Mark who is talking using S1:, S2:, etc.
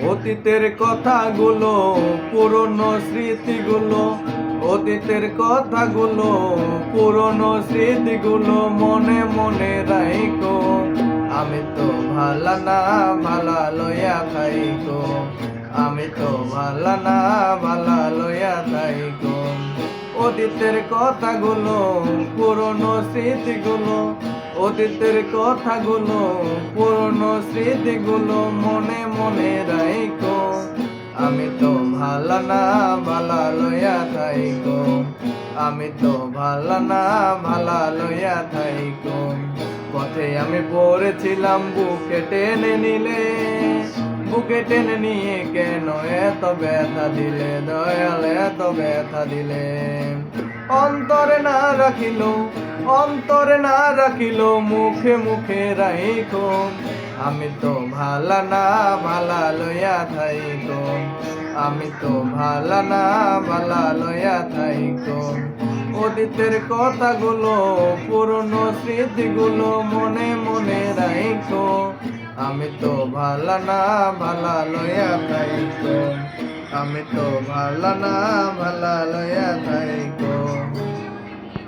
S1: অতীতের কথাগুলো, পুরনো স্মৃতিগুলো, অতীতের কথাগুলো, পুরনো স্মৃতিগুলো মনে মনে রাইখো। আমি তো ভালা না ভালা লইয়া থাইকো, আমি তো ভালা না ভালা লইয়া থাইকো। অতীতের কথাগুলো, পুরনো স্মৃতিগুলো, অতীতের কথাগুলো, পুরনো স্মৃতিগুলো মনে মনে রাইখো। আমি তো ভালা না ভালা লইয়া থাইকো, আমি তো ভালা না ভালা লইয়া থাইকো। পথে আমি পড়েছিলাম বুকে টেনে নিলে, বুকে টেনে নিয়ে কেন এত ব্যথা দিলে দয়াল, এত ব্যথা দিলে। অন্তরে না রাখিল, অন্তরে না রাখিল, মুখে মুখে রাইখো। আমি তো ভালা না ভালা লইয়া থাইকো, আমি তো ভালা না ভালা লইয়া থাইকো। অতীতের কথাগুলো, পুরনো স্মৃতিগুলো মনে মনে রাইখো। আমি তো ভালা না ভালা লইয়া থাইকো, আমি তো ভালা না ভালা লইয়া থাইকো।